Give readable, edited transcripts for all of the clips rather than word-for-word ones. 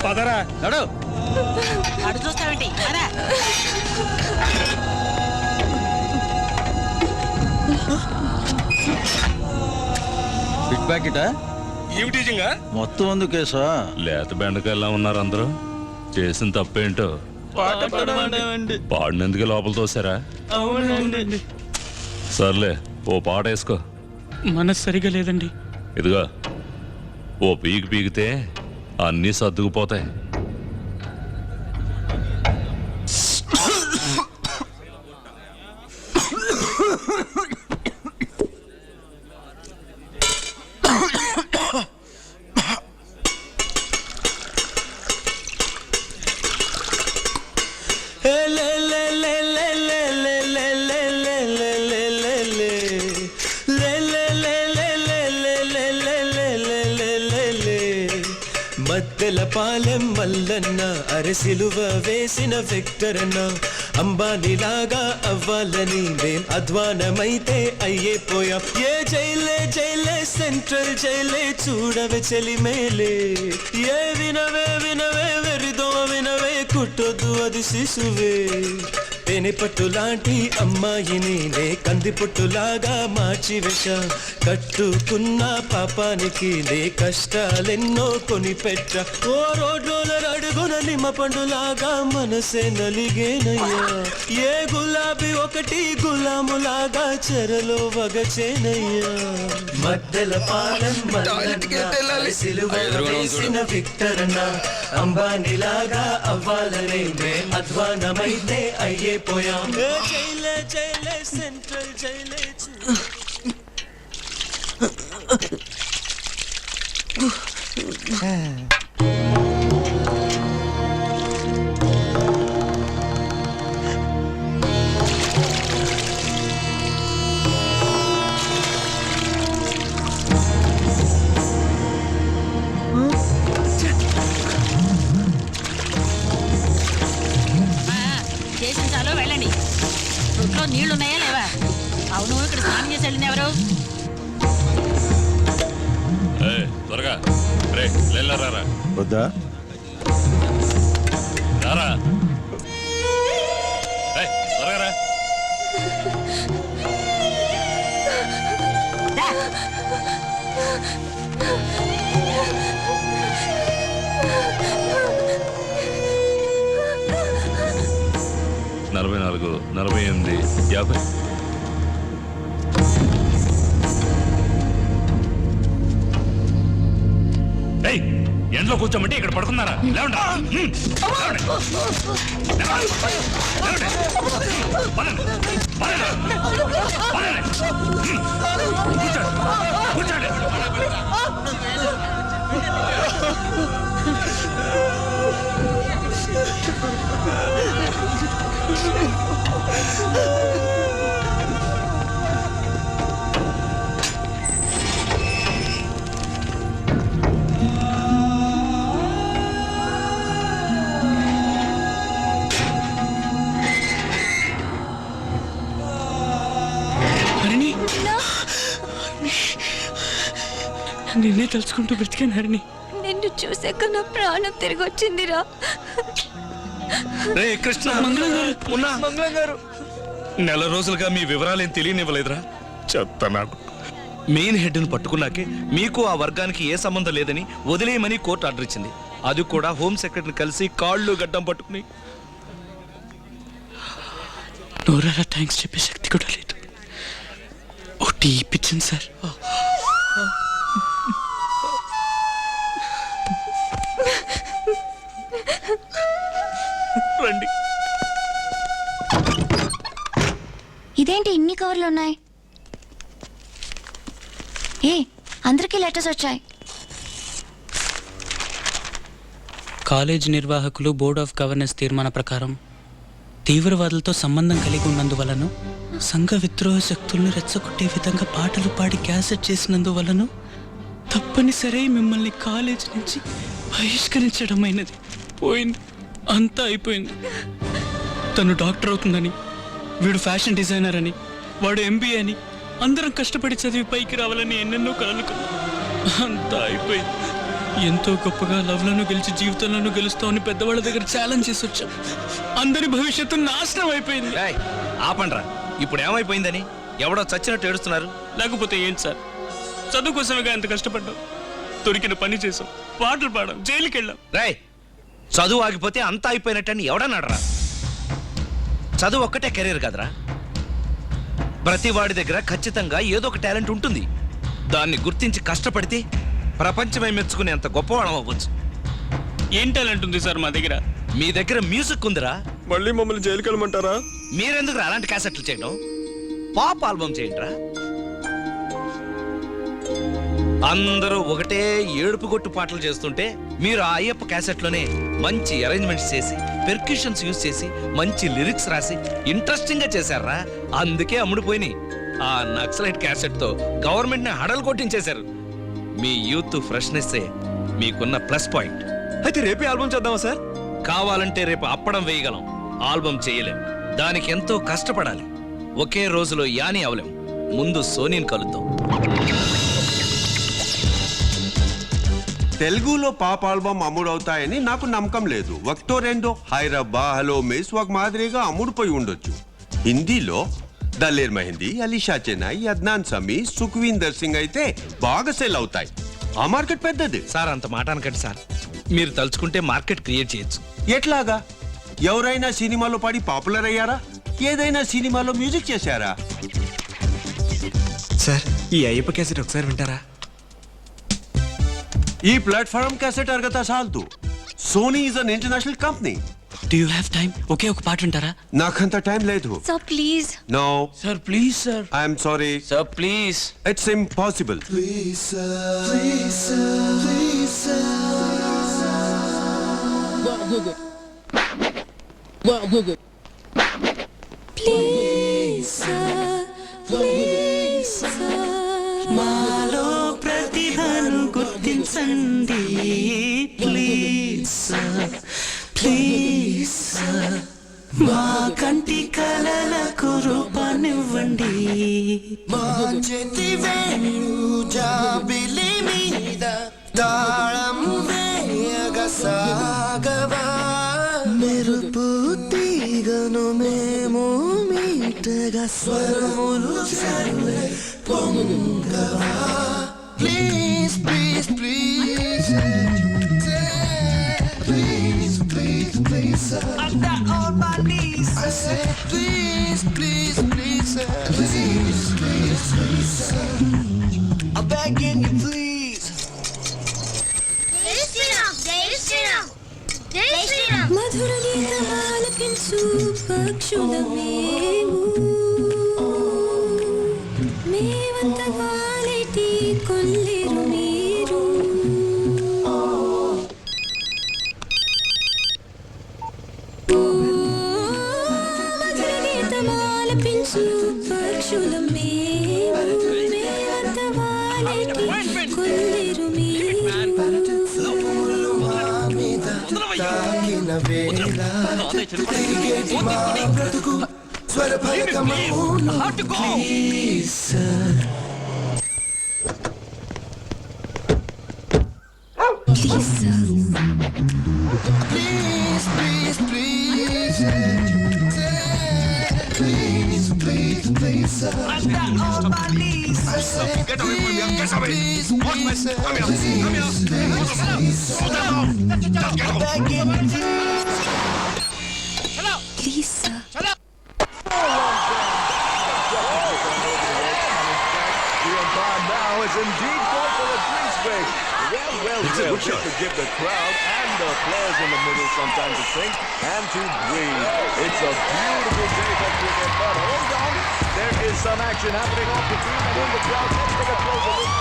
పదరా నడు. అడు చూస్తావేంటి? బిగ్ ప్యాకెటా? ఏమిటి మొత్తం ఉంది కేసా? లేత బెండకాయలా ఉన్నారు అందరూ. చేసిన తప్పేంటో పాడినందుకే లోపల తోసారా? అవునండి. సర్లే ఓ పాట వేసుకో. మనసు సరిగా లేదండి. ఇదిగో ఓ పీకి పీకితే అన్నీ సర్దుకుపోతాయి. మద్దెల పాలెం మల్లన్న అరసిలువ వేసిన విక్టరన్న అంబానీలాగా అవ్వాలని మేం అధ్వానమైతే అయ్యే పోయాం. ఏ జైలే జైలే సెంట్రల్ జైలే చూడవే చెలిమేలే. ఏ వినవే వినవే వెరిదో వినవే కుట్టొద్దు అది శిశువే. తేనె పట్టు లాంటి అమ్మాయిని నే కంది పుట్టులాగా మార్చి వెష. కట్టుకున్న పాపానికి నే కష్టాలెన్నో కొని పెట్ట. ఓ రోడ్లోన అడుగున నిమ్మ పండులాగా మనసే నలిగేనయ్యా. ఏ గులాబీ ఒకటి గులాములాగా చెరలో వగచేనయ్యా. మద్దెల పాలెం సిలువ వేసిన విక్టరన్న అంబానీలాగా అవ్వాలనే మే అధ్వానమైతే అయ్యే పోయాం. జైలే జైలే సెంట్రల్ జైలే చాలు వెళ్ళండి. రొట్లో నీళ్లున్నాయా లేవా? అవును, ఇక్కడ స్నానం చేసి వెళ్ళింది ఎవరు? త్వరగా రారా. వద్దా? రారా త్వరగా రా. నలభై 44, 48, 50. ఎండలో కూర్చోమంటే ఇక్కడ పడుకున్నారా? కూర్చోండి. నిన్నే తలుచుకుంటూ బ్రతికాను హరిణి. నిన్ను చూసాక నా ప్రాణం తిరిగి వచ్చిందిరా. కృష్ణ మంగళం గారు నెల రోజులుగా మీ వివరాలేం తెలియనివ్వలేదురా. చెత్త నాకు. మెయిన్ హెడ్ ను పట్టుకున్నాకే మీకు ఆ వర్గానికి ఏ సంబంధం లేదని వదిలేయమని కోర్టు ఆర్డర్ ఇచ్చింది. అది కూడా హోమ్ సెక్రటరీని కలిసి కాళ్ళు గడ్డం పట్టుకుని. నోరారా థ్యాంక్స్ చెప్పే శక్తి కూడా లేదు. O T ఇప్పించింది sir. రండి. ఇదేంటి ఇన్ని కవర్లు ఉన్నాయి? అందరికీ లెటర్స్ వచ్చాయి. కాలేజ్ నిర్వాహకులు బోర్డ్ ఆఫ్ గవర్నెన్స్ తీర్మాన ప్రకారం తీవ్రవాదులతో సంబంధం కలిగి ఉన్నందువలన, సంఘ విద్రోహ శక్తులను రెచ్చగొట్టే విధంగా పాటలు పాడి క్యాసెట్ చేసినందువలన తప్పనిసరి మిమ్మల్ని కాలేజ్ నుంచి బహిష్కరించడమైనది. పోయింది, అంతా అయిపోయింది. తను డాక్టర్ అవుతుందని, వీడు ఫ్యాషన్ డిజైనర్ అని, వాడు ఎంబీఏ అని, అందరం కష్టపడి చదివి పైకి రావాలని ఎన్నెన్నో కలలుకున్నాం. అంతా అయిపోయింది. ఎంతో గొప్పగా లవ్లను గెలిచి జీవితంలోనూ గెలుస్తామని పెద్దవాళ్ళ దగ్గర ఛాలెంజ్ చేసి వచ్చాం. అందరి భవిష్యత్తు నాశనం అయిపోయింది. ఏయ్, ఆపండ్రా. ఇప్పుడు ఏమైపోయిందని ఎవడో చచ్చినట్టు ఏడుస్తున్నారు. లేకపోతే ఏంటి సార్, చదువు కోసమేగా ఎంత కష్టపడ్డాం. దొరికిన పని చేసాం, పాటలు పాడాం, జైలుకి వెళ్ళాం. రాయ్, చదువు ఆగిపోతే అంతా అయిపోయినట్టని ఎవడన్నాడరా? చదువు ఒక్కటే కెరీర్ కదరా. ప్రతి వాడి దగ్గర ఖచ్చితంగా ఏదో ఒక టాలెంట్ ఉంటుంది. దాన్ని గుర్తించి కష్టపడితే ప్రపంచమే మెచ్చుకునేంత గొప్పవాళ్ళం అవ్వచ్చు. ఏం టాలెంట్ ఉంది సార్ మా దగ్గర? మీ దగ్గర మ్యూజిక్ ఉందిరా. మళ్ళీ మమ్మల్ని జైలుకి వెళ్ళమంటారా? మీరెందుకు అలాంటి క్యాసెట్లు చేయడం? పాప్ ఆల్బమ్ చేయండిరా. అందరూ ఒకటే ఏడుపు కొట్టు పాటలు చేస్తుంటే మీరు ఆ అయ్యప్ప క్యాసెట్లోనే మంచి అరేంజ్మెంట్స్ చేసి, పెర్క్యూషన్స్ యూజ్ చేసి, మంచి లిరిక్స్ రాసి ఇంట్రెస్టింగ్ గా చేశారా. అందుకే అమ్ముడుపోయినాయి. ఆ నక్సలైట్ క్యాసెట్ తో గవర్నమెంట్ ని హడలు కొట్టించేశారు. మీ యూత్ ఫ్రెష్నెస్ మీకున్న ప్లస్ పాయింట్. అయితే రేపే ఆల్బమ్ చేద్దామా సార్? కావాలంటే రేపు అప్పడం వేయగలం, ఆల్బమ్ చేయలేం. దానికి ఎంతో కష్టపడాలి. ఒకే రోజులో యాని అవలేం. ముందు సోనీని కలుద్దాం. తెలుగులో పాప్ ఆల్బమ్ అమ్ముడవుతాయని నాకు నమ్మకం లేదు. ఒకటో రెండో హైరబ్బా, హలో మిస్ ఒక మాదిరిగా అమ్ముడుపోయి ఉండొచ్చు. హిందీలో దలేర్ మెహందీ, అలీషా చెన్నై, అద్నాన్ సమీ, సుఖ్వీందర్ సింగ్ అయితే బాగా సెల్ అవుతాయి. ఆ మార్కెట్ పెద్దది. సార్ అంత మాట అనకండి సార్. మీరు తలుచుకుంటే మార్కెట్ క్రియేట్ చేయొచ్చు. ఎట్లాగా? ఎవరైనా సినిమాలో పాడి పాపులర్ అయ్యారా? ఏదైనా సినిమాలో మ్యూజిక్ చేశారా? సార్, ఈ అయ్యప్ప క్యాసెట్ ఒకసారి వింటారా? ఈ ప్లాట్ఫామ్ క్యాసెట్ అర్గతా సాల్తు. Sony is an international company. Do you have time? ఒకే ఒక పాట వింటారా? నాకంత టైం లేదు. Sir please. No sir please sir. I'm sorry. Sir please. It's impossible. మాలో ప్రతిభను గుర్తించండి ప్లీజ్ సార్, ప్లీజ్ సార్. మా కంటి కలలకు రూపాన్నివ్వండి. మా చేతి వేణు జాబిలి మీద తాళం వేయగ సాగవా, మెరుపు తీగను మేము మీటగా స్వరములు చల్లే పొంగవా. Please please please please, please, please, sir. I'm down on my knees. I said, please, please, please, sir. Please, please, please, sir. I'm begging you, please. Jai Shri Ram, Jai Shri Ram, Jai Shri Ram. మధుర గీతమాలపించు పక్షుల మేము, మేవంత వాలెటి కొల్లిరు మీరు. మధుర గీతమాలపించు పక్షుల మేము, మేవంత వాలెటి కొల్లిరు మీరు. తాకిన వేళ తిరిగేటి మా బ్రతుకు స్వరఫలకమౌను. Please, sir. Please, sir. Please, please, please. Please, please, please, sir. I'm down on my knees. I said, please, please, please, sir. Please, please, sir. I'm begging you, Please, sir. Now is indeed going for a free space. Well, just to give the crowd and the players in the middle sometimes to think and to breathe. It's a beautiful day for cricket, but hold on, there is some action happening off the field and in the crowd. Let's take a closer look.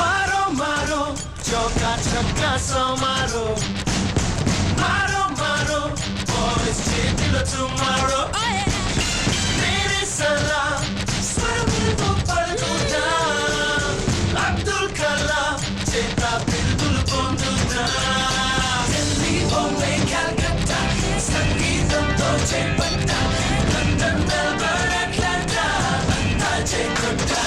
Maro, maro, choca, choca. చేతిలో tomorrow మేరే సలాం స్వరములతో పలుకుతా అబ్దుల్ కలాం చేత పిలుపులు పొందుతా ఢిల్లీ బాంబే కలకత్తా సంగీతంతో చేపట్టా London Melbourne Atlanta అంతా చేకొట్టా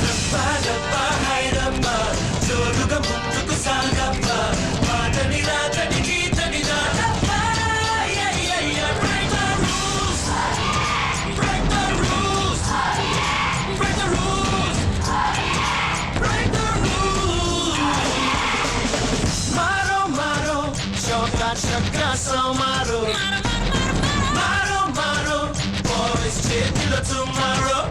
రబ్బా రబ్బా హైదరాబాద్ జోరుగా ముందుకు సాగబ్బా పాటని రాతని గీతని రాతబ్బా break the rules break the rules break the rules break the rules maro maro chokka chakka so maro maro maro boys చేతిలో tomorrow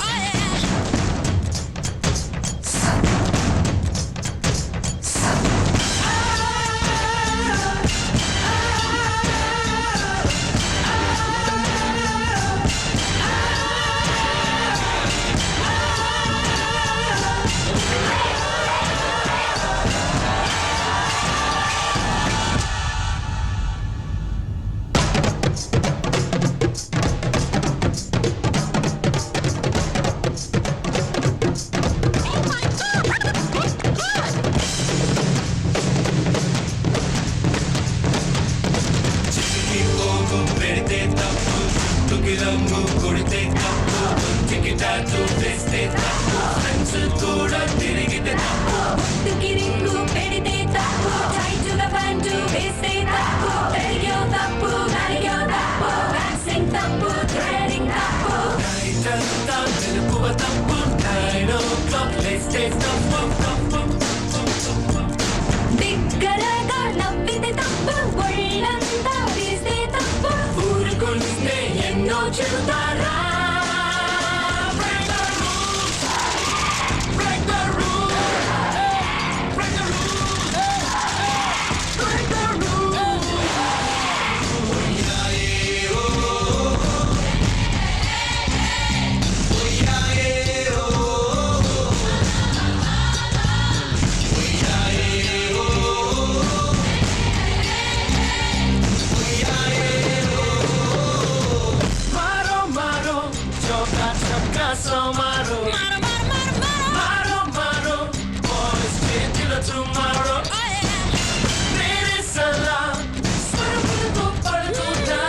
పెడితే తప్పు చుట్టుకి రంగు కొడితే తప్పు బుద్ధికి టాటూ వేస్తే తప్పు ఫ్రెండ్స్ కూడా తిరిగితే తప్పు ముట్టుకి రింగు పెడితే తప్పు టైటుగా ప్యాంటు వేస్తే తప్పు తెలియో తప్పు నడియో తప్పు వ్యాక్సింగ్ తప్పు థ్రెడింగ్ తప్పు నైట్ అంతా వెలుగువ తప్పు 9 o'clock లేస్తే తప్పు తప్పు బిగ్గరగా నవ్వితే తప్పు ఒళ్ళంతా వేస్తే తప్పు ఊరుకుంటే ఎన్నో చెబుతారా Break the rules Break the rules Break the rules Break the rules Maro maro chokka chakka so maro maro maro boys చేతిలో tomorrow మేరే సలాం స్వరములతో పలుకుతా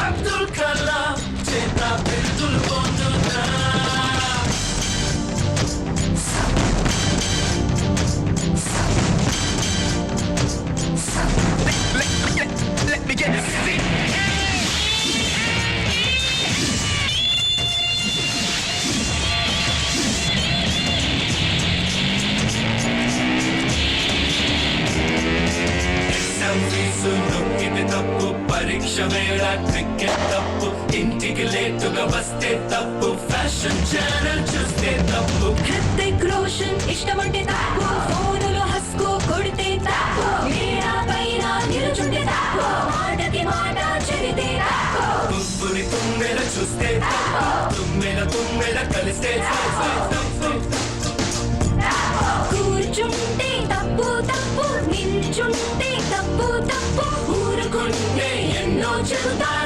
అబ్దుల్ కలాం చేత పిలుపులు పొందుతా Let me get this thing. Fees నొక్కితే తప్పు పరీక్ష వేళ క్రికెట్ తప్పు ఇంటికి లేటుగా వస్తే తప్పు ఫ్యాషన్ ఛానల్ చూస్తే తప్పు హృతిక్ రోషన్ ఇష్టమంటే తప్పు ఫోనులో హస్కు కొడితే తప్పు మేడ పైన నిలుచుంటే తప్పు మాటకి మాట చెబితే తప్పు పువ్వుని తుమ్మెల చూస్తే తప్పు తుమ్మెల కలిస్తే తప్పు కూర్చుంటే తప్పు తప్పు నిల్చుంటే తప్పు తప్పు ఊరుకుంటే ఎన్నో చెబుతారు